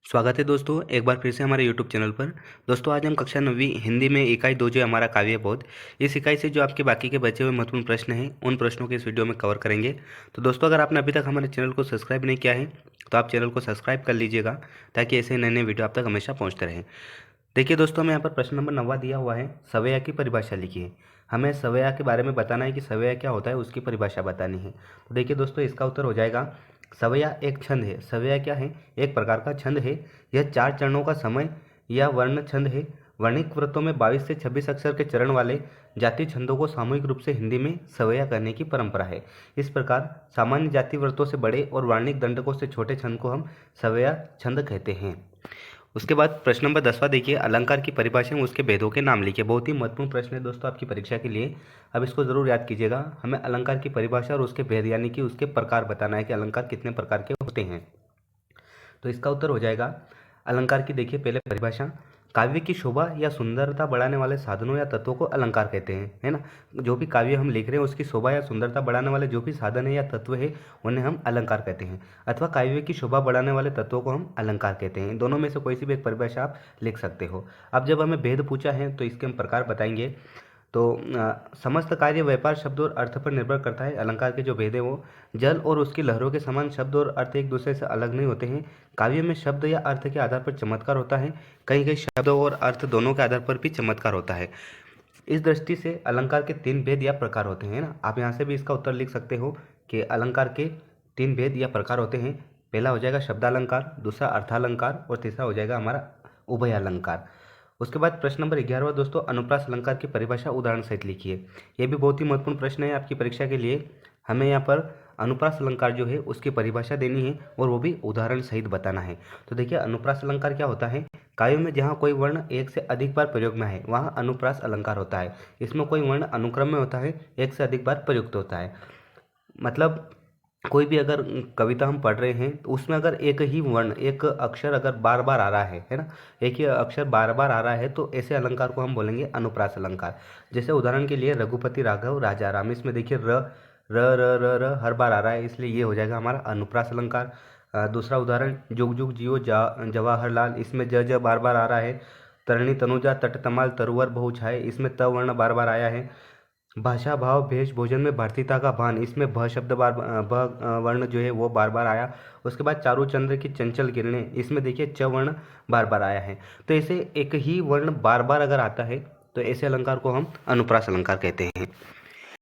स्वागत है दोस्तों एक बार फिर से हमारे YouTube चैनल पर। दोस्तों आज हम कक्षा 9वीं हिंदी में इकाई 2 जो हमारा काव्य बोध, इस इकाई से जो आपके बाकी के बचे हुए महत्वपूर्ण प्रश्न हैं उन प्रश्नों के इस वीडियो में कवर करेंगे। तो दोस्तों अगर आपने अभी तक हमारे चैनल को सब्सक्राइब नहीं किया है तो आप चैनल को सब्सक्राइब कर लीजिएगा ताकि ऐसे नए नए वीडियो आप तक हमेशा पहुँचते रहें। देखिए दोस्तों, हमें यहाँ पर प्रश्न नंबर 9वां दिया हुआ है, सवैया की परिभाषा लिखिए। हमें सवैया के बारे में बताना है कि सवैया क्या होता है, उसकी परिभाषा बतानी है। तो देखिए दोस्तों, इसका उत्तर हो जाएगा सवैया एक छंद है। सवैया क्या है? एक प्रकार का छंद है। यह 4 चरणों का समय या वर्ण छंद है। वर्णिक वृत्तों में 22 से 26 अक्षर के चरण वाले जाति छंदों को सामूहिक रूप से हिंदी में सवैया कहने की परंपरा है। इस प्रकार सामान्य जाति वृत्तों से बड़े और वर्णिक दंडकों से छोटे छंद को हम सवैया छंद कहते हैं। उसके बाद प्रश्न नंबर 10वां देखिए, अलंकार की परिभाषा में उसके भेदों के नाम लिखिए। बहुत ही महत्वपूर्ण प्रश्न है दोस्तों आपकी परीक्षा के लिए। अब इसको जरूर याद कीजिएगा। हमें अलंकार की परिभाषा और उसके भेद यानी कि उसके प्रकार बताना है कि अलंकार कितने प्रकार के होते हैं। तो इसका उत्तर हो जाएगा अलंकार की, देखिए पहले परिभाषा, काव्य की शोभा या सुंदरता बढ़ाने वाले साधनों या तत्वों को अलंकार कहते हैं, है ना। जो भी काव्य हम लिख रहे हैं उसकी शोभा या सुंदरता बढ़ाने वाले जो भी साधन है या तत्व है उन्हें हम अलंकार कहते हैं, अथवा काव्य की शोभा बढ़ाने वाले तत्वों को हम अलंकार कहते हैं। इन दोनों में से कोई सी भी एक परिभाषा आप लिख सकते हो। अब जब हमें भेद पूछा है तो इसके हम प्रकार बताएंगे। तो समस्त कार्य व्यापार शब्द और अर्थ पर निर्भर करता है। अलंकार के जो भेद है वो जल और उसकी लहरों के समान शब्द और अर्थ एक दूसरे से अलग नहीं होते हैं। काव्य में शब्द या अर्थ के आधार पर चमत्कार होता है। कहीं कहीं शब्द और अर्थ दोनों के आधार पर भी चमत्कार होता है। इस दृष्टि से अलंकार के 3 भेद या प्रकार होते हैं ना। आप यहाँ से भी इसका उत्तर लिख सकते हो कि अलंकार के 3 भेद या प्रकार होते हैं। पहला हो जाएगा शब्दालंकार, दूसरा अर्थालंकार और तीसरा हो जाएगा हमारा उभय अलंकार। उसके बाद प्रश्न नंबर 11वां दोस्तों, अनुप्रास अलंकार की परिभाषा उदाहरण सहित लिखिए। यह भी बहुत ही महत्वपूर्ण प्रश्न है आपकी परीक्षा के लिए। हमें यहाँ पर अनुप्रास अलंकार जो है उसकी परिभाषा देनी है और वो भी उदाहरण सहित बताना है। तो देखिए अनुप्रास अलंकार क्या होता है? काव्य में जहाँ कोई वर्ण एक से अधिक बार प्रयोग में है वहाँ अनुप्रास अलंकार होता है। इसमें कोई वर्ण अनुक्रम में होता है, एक से अधिक बार प्रयुक्त होता है। मतलब कोई भी अगर कविता हम पढ़ रहे हैं तो उसमें अगर एक ही वर्ण, एक अक्षर अगर बार बार आ रहा है ना, एक ही अक्षर बार बार आ रहा है तो ऐसे अलंकार को हम बोलेंगे अनुप्रास अलंकार। जैसे उदाहरण के लिए रघुपति राघव राजा राम, इसमें देखिए र र र र र हर बार आ रहा है, इसलिए ये हो जाएगा हमारा अनुप्रास अलंकार। दूसरा उदाहरण जुग जुग जियो जवाहरलाल, इसमें ज ज बार बार आ रहा है। तरणी तनुजा तट तमाल तरुवर बहु छाए, इसमें त वर्ण बार बार आया है। भाषा भाव भेष भोजन में भारतीयता का भान, इसमें भ शब्द बार भ वर्ण जो है वो बार बार आया। उसके बाद चारू चंद्र की चंचल किरणें, इसमें देखिए च वर्ण बार बार आया है। तो ऐसे एक ही वर्ण बार बार अगर आता है तो ऐसे अलंकार को हम अनुप्रास अलंकार कहते हैं।